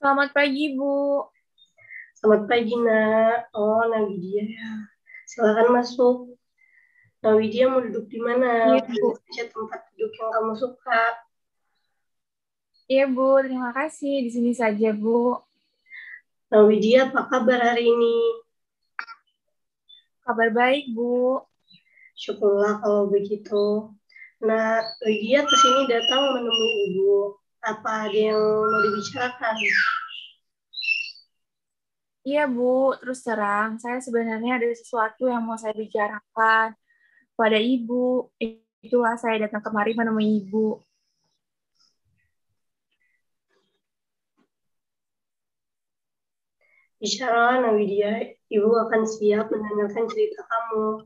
Selamat pagi, Bu. Selamat pagi, Nak. Oh, Nawidia ya. Silakan masuk. Nawidia mau duduk di mana? Iya, Pilih Bu. saja tempat duduk yang kamu suka. Iya, Bu. Terima kasih. Di sini saja, Bu. Nawidia, apa kabar hari ini? Kabar baik, Bu. Syukurlah kalau begitu. Nah, Nawidia kesini datang menemui Ibu. Apa ada yang mau dibicarakan? Iya, Bu. Terus terang, saya sebenarnya ada sesuatu yang mau saya bicarakan pada Ibu. Itulah saya datang kemari menemui Ibu. Bicaralah, Nawidia. Ibu akan siap mendengarkan cerita kamu.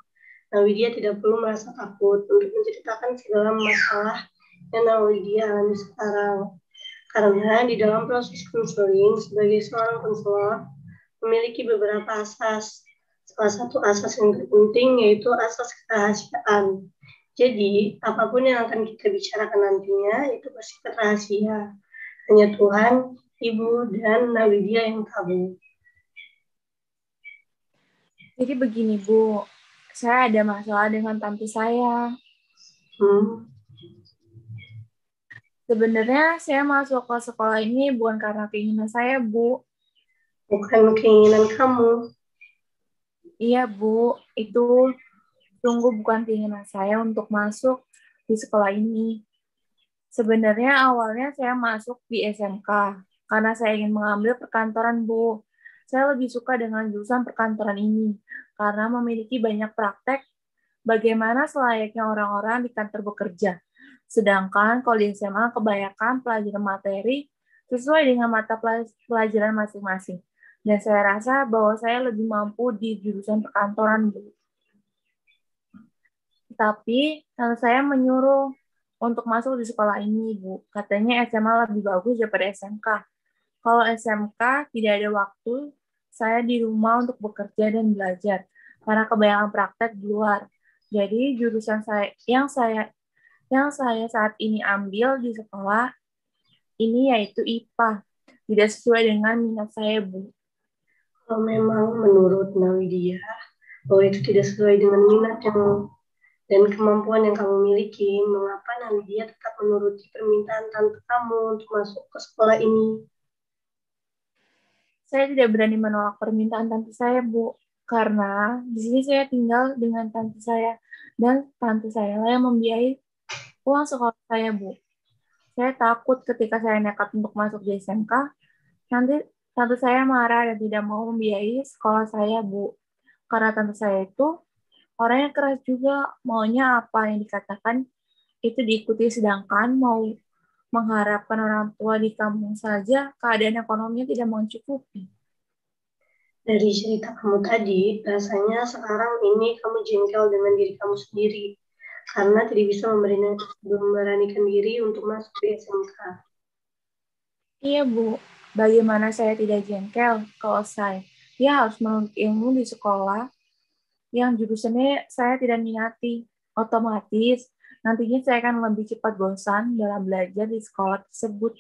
Nawidia tidak perlu merasa takut untuk menceritakan segala masalah yang Nawidia alami sekarang. Karena di dalam proses konseling sebagai seorang konselor memiliki beberapa asas. Salah satu asas yang terpenting yaitu asas kerahasiaan. Jadi, apapun yang akan kita bicarakan nantinya itu bersifat rahasia. Hanya Tuhan, Ibu, dan Nawidia yang tahu. Jadi begini, Bu. Saya ada masalah dengan tante saya. Hmm, Sebenarnya saya masuk ke sekolah ini bukan karena keinginan saya, Bu. bukan keinginan kamu. Iya, Bu. Itu sungguh bukan keinginan saya untuk masuk di sekolah ini. Sebenarnya awalnya saya masuk di SMK karena saya ingin mengambil perkantoran, Bu. Saya lebih suka dengan jurusan perkantoran ini karena memiliki banyak praktek bagaimana selayaknya orang-orang di kantor bekerja. Sedangkan kalau di SMA kebanyakan pelajaran materi sesuai dengan mata pelajaran masing-masing. Dan saya rasa bahwa saya lebih mampu di jurusan perkantoran, Bu. Tapi saya menyuruh untuk masuk di sekolah ini, Bu. Katanya SMA lebih bagus daripada SMK. Kalau SMK tidak ada waktu, saya di rumah untuk bekerja dan belajar karena kebanyakan praktek di luar. Jadi jurusan saya saat ini ambil di sekolah ini yaitu IPA. Tidak sesuai dengan minat saya, Bu. Kalau memang menurut Nawidia bahwa itu tidak sesuai dengan minat yang dan kemampuan yang kamu miliki, mengapa Nawidia tetap menuruti permintaan tante kamu untuk masuk ke sekolah ini? Saya tidak berani menolak permintaan tante saya, Bu. Karena di sini saya tinggal dengan tante saya. Dan tante saya lah yang membiayai uang sekolah saya, Bu. Saya takut ketika saya nekat untuk masuk di SMK, nanti tante saya marah dan tidak mau membiayai sekolah saya, Bu. Karena tante saya itu orang yang keras juga, maunya apa yang dikatakan itu diikuti, sedangkan mau mengharapkan orang tua di kampung saja, keadaan ekonominya tidak mencukupi. Dari cerita kamu tadi, rasanya sekarang ini kamu jengkel dengan diri kamu sendiri karena tidak bisa memberanikan diri untuk masuk di SMK. Iya, Bu. Bagaimana saya tidak jengkel kalau dia harus menuntut ilmu di sekolah yang jurusannya saya tidak minati. Otomatis nantinya saya akan lebih cepat bosan dalam belajar di sekolah tersebut.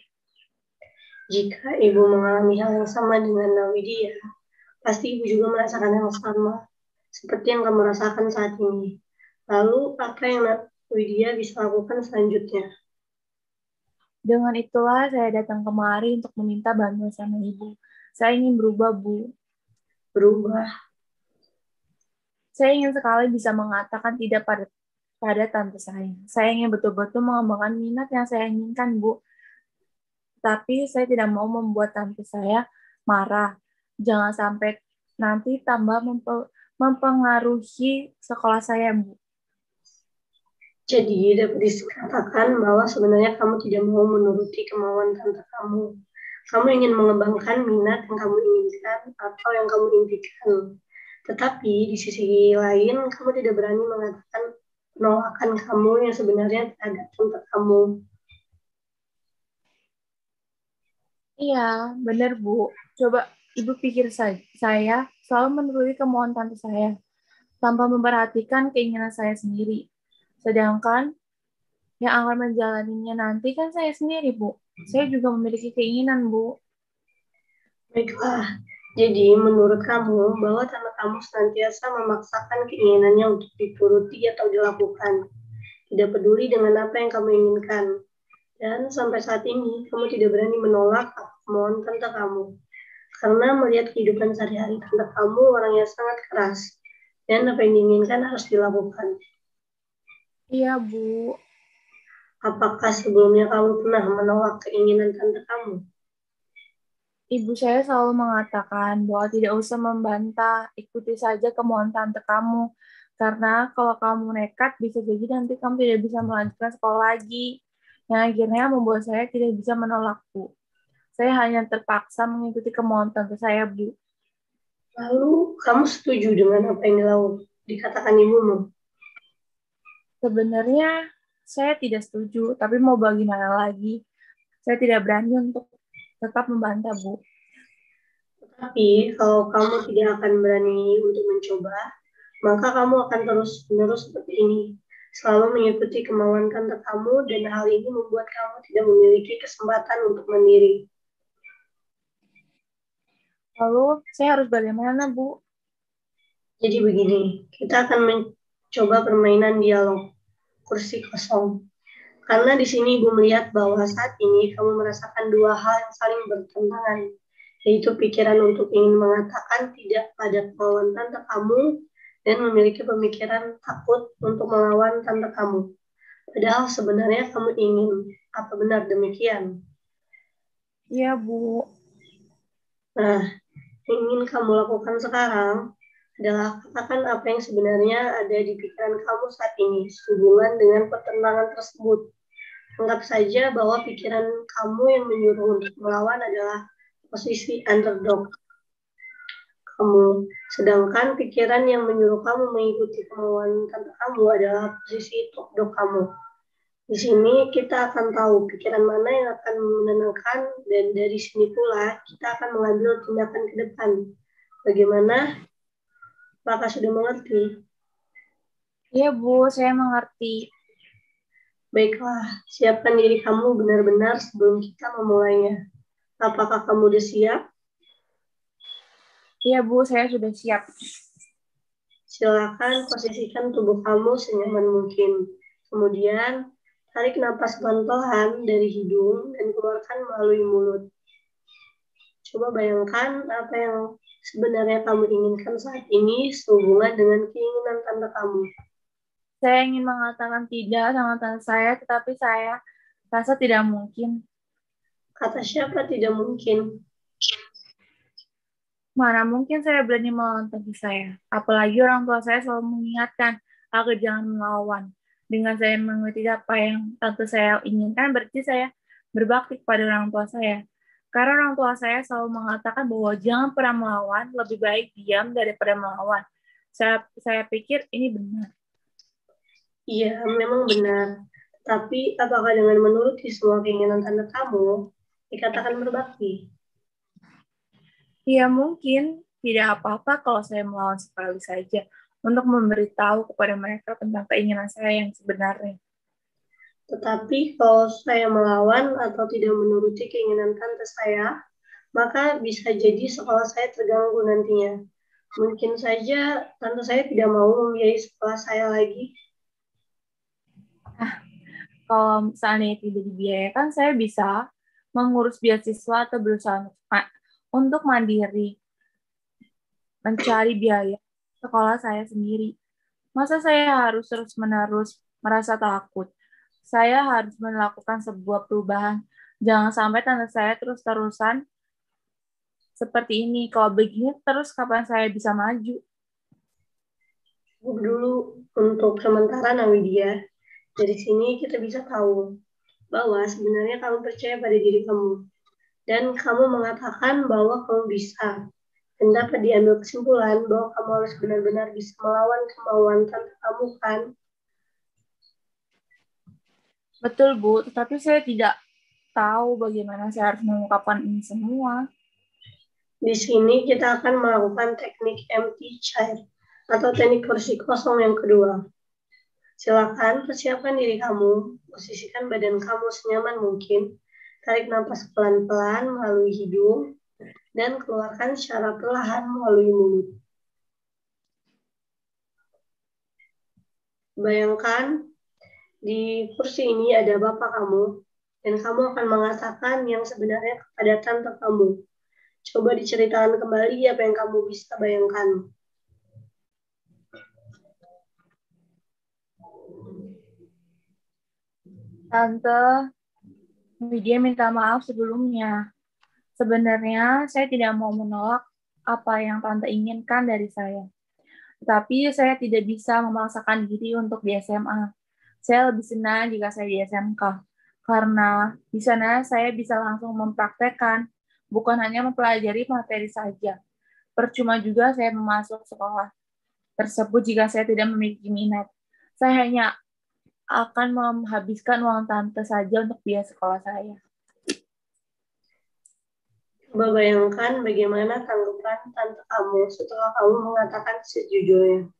Jika ibu mengalami hal yang sama dengan Nawidia, pasti ibu juga merasakan yang sama, seperti yang kamu rasakan saat ini. Lalu, apa yang Nawidia bisa lakukan selanjutnya? Dengan itulah saya datang kemari untuk meminta bantuan sama Ibu. Saya ingin berubah, Bu. Berubah. Saya ingin sekali bisa mengatakan tidak pada tante saya. Saya ingin betul-betul mengembangkan minat yang saya inginkan, Bu. Tapi saya tidak mau membuat tante saya marah. Jangan sampai nanti tambah mempengaruhi sekolah saya, Bu. Jadi, dapat dikatakan bahwa sebenarnya kamu tidak mau menuruti kemauan tante kamu. Kamu ingin mengembangkan minat yang kamu inginkan atau yang kamu impikan. Tetapi di sisi lain, kamu tidak berani mengatakan penolakan kamu yang sebenarnya terhadap tante kamu. Iya, benar, Bu. Coba Ibu pikir saya selalu menuruti kemauan tante saya tanpa memperhatikan keinginan saya sendiri. Sedangkan yang akan menjalaninya nanti kan saya sendiri, Bu. Saya juga memiliki keinginan, Bu. Baiklah, jadi menurut kamu bahwa tante kamu senantiasa memaksakan keinginannya untuk dituruti atau dilakukan, tidak peduli dengan apa yang kamu inginkan. Dan sampai saat ini, kamu tidak berani menolak kemauan tante kamu. Karena melihat kehidupan sehari-hari tante kamu orangnya sangat keras. Dan apa yang diinginkan harus dilakukan. Iya, Bu. Apakah sebelumnya kamu pernah menolak keinginan tante kamu? Ibu saya selalu mengatakan bahwa tidak usah membantah, ikuti saja kemauan tante kamu. Karena kalau kamu nekat, bisa jadi nanti kamu tidak bisa melanjutkan sekolah lagi. Yang akhirnya membuat saya tidak bisa menolak, Bu. Saya hanya terpaksa mengikuti kemauan tante saya, Bu. Lalu, kamu setuju dengan apa yang dikatakan ibumu? Sebenarnya saya tidak setuju, tapi mau bagaimana lagi? Saya tidak berani untuk tetap membantah, Bu. Tapi, kalau kamu tidak akan berani untuk mencoba, maka kamu akan terus-menerus seperti ini. Selalu mengikuti kemauan tante kamu, dan hal ini membuat kamu tidak memiliki kesempatan untuk mandiri. Lalu, saya harus bagaimana, Bu? Jadi begini, kita akan mencoba permainan dialog kursi kosong. Karena di sini Ibu melihat bahwa saat ini kamu merasakan dua hal yang saling bertentangan, yaitu pikiran untuk ingin mengatakan tidak pada kemauan tante kamu dan memiliki pemikiran takut untuk melawan tante kamu. Padahal sebenarnya kamu ingin. Apa benar demikian? Iya, Bu. Nah, yang ingin kamu lakukan sekarang adalah katakan apa yang sebenarnya ada di pikiran kamu saat ini sehubungan dengan pertentangan tersebut. Anggap saja bahwa pikiran kamu yang menyuruh untuk melawan adalah posisi underdog kamu, sedangkan pikiran yang menyuruh kamu mengikuti kemauan tante kamu adalah posisi top dog kamu. Di sini kita akan tahu pikiran mana yang akan menenangkan, dan dari sini pula kita akan mengambil tindakan ke depan. Bagaimana? Apakah sudah mengerti? Iya, Bu, saya mengerti. Baiklah, siapkan diri kamu benar-benar sebelum kita memulainya. Apakah kamu sudah siap? Iya, Bu, saya sudah siap. Silakan posisikan tubuh kamu senyaman mungkin. Kemudian, tarik napas pelan-pelan dari hidung dan keluarkan melalui mulut. Coba bayangkan apa yang sebenarnya kamu inginkan saat ini sehubungan dengan keinginan tante kamu. Saya ingin mengatakan tidak sama tante saya, tetapi saya rasa tidak mungkin. Kata siapa tidak mungkin? Mana mungkin saya berani melawan tante saya. Apalagi orang tua saya selalu mengingatkan agar jangan melawan. Dengan saya mengikuti apa yang tante saya inginkan, berarti saya berbakti kepada orang tua saya. Karena orang tua saya selalu mengatakan bahwa jangan pernah melawan, lebih baik diam daripada melawan. Saya pikir ini benar. Iya, memang benar. Tapi apakah dengan menuruti semua keinginan tante kamu dikatakan berbakti? Ya mungkin tidak apa-apa kalau saya melawan sekali saja untuk memberitahu kepada mereka tentang keinginan saya yang sebenarnya. Tetapi kalau saya melawan atau tidak menuruti keinginan tante saya, maka bisa jadi sekolah saya terganggu nantinya. Mungkin saja tante saya tidak mau membiayai sekolah saya lagi. Kalau misalnya tidak dibiayakan, saya bisa mengurus beasiswa atau berusaha untuk mandiri, mencari biaya sekolah saya sendiri. Masa saya harus terus-menerus merasa takut? Saya harus melakukan sebuah perubahan. Jangan sampai tante saya terus-terusan seperti ini. Kalau begini terus, kapan saya bisa maju? Cukup dulu untuk sementara, Nawidia. Dari sini kita bisa tahu bahwa sebenarnya kamu percaya pada diri kamu. Dan kamu mengatakan bahwa kamu bisa. Dan dapat diambil kesimpulan bahwa kamu harus benar-benar bisa melawan kemauan tante kamu kan. Betul, Bu. Tetapi saya tidak tahu bagaimana saya harus mengungkapkan ini semua. Di sini kita akan melakukan teknik empty chair atau teknik kursi kosong yang kedua. Silakan persiapkan diri kamu, posisikan badan kamu senyaman mungkin, tarik nafas pelan-pelan melalui hidung, dan keluarkan secara perlahan melalui mulut. Bayangkan di kursi ini ada bapak kamu, dan kamu akan mengatakan yang sebenarnya kepada tante kamu. Coba diceritakan kembali apa yang kamu bisa bayangkan. Tante, Widya minta maaf sebelumnya. Sebenarnya saya tidak mau menolak apa yang Tante inginkan dari saya. Tetapi saya tidak bisa memaksakan diri untuk di SMA. Saya lebih senang jika saya di SMK. Karena di sana saya bisa langsung mempraktekkan, bukan hanya mempelajari materi saja. Percuma juga saya memasuk sekolah tersebut jika saya tidak memiliki minat. Saya hanya akan menghabiskan uang tante saja untuk biaya sekolah saya. Coba bayangkan bagaimana tanggapan tante kamu setelah kamu mengatakan sejujurnya.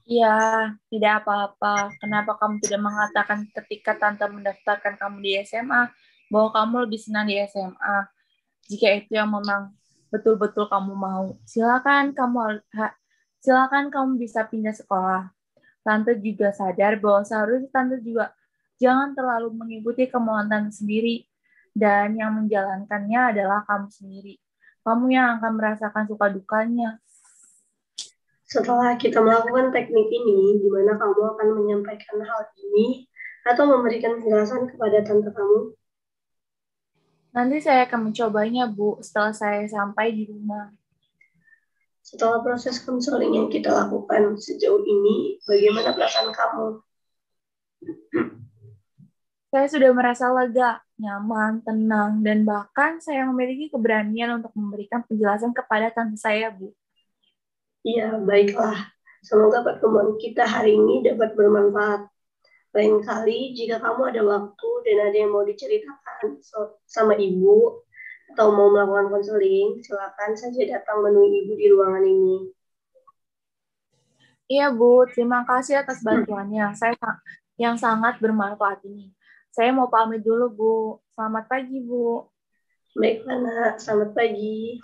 Iya, tidak apa-apa. Kenapa kamu tidak mengatakan ketika tante mendaftarkan kamu di SMA bahwa kamu lebih senang di SMA? Jika itu yang memang betul-betul kamu mau, silakan kamu bisa pindah sekolah. Tante juga sadar bahwa seharusnya tante juga jangan terlalu mengikuti kemauan tante sendiri, dan yang menjalankannya adalah kamu sendiri. Kamu yang akan merasakan suka dukanya. Setelah kita melakukan teknik ini, di mana kamu akan menyampaikan hal ini atau memberikan penjelasan kepada tante kamu? Nanti saya akan mencobanya, Bu, setelah saya sampai di rumah. Setelah proses konseling yang kita lakukan sejauh ini, bagaimana perasaan kamu? Saya sudah merasa lega, nyaman, tenang, dan bahkan saya memiliki keberanian untuk memberikan penjelasan kepada tante saya, Bu. Iya, baiklah. Semoga pertemuan kita hari ini dapat bermanfaat. Lain kali, jika kamu ada waktu dan ada yang mau diceritakan sama ibu, atau mau melakukan konseling, silakan saja datang menemui ibu di ruangan ini. Iya, Bu. Terima kasih atas bantuannya. Saya yang sangat bermanfaat ini. Saya mau pamit dulu, Bu. Selamat pagi, Bu. Baiklah, Nak. Selamat pagi.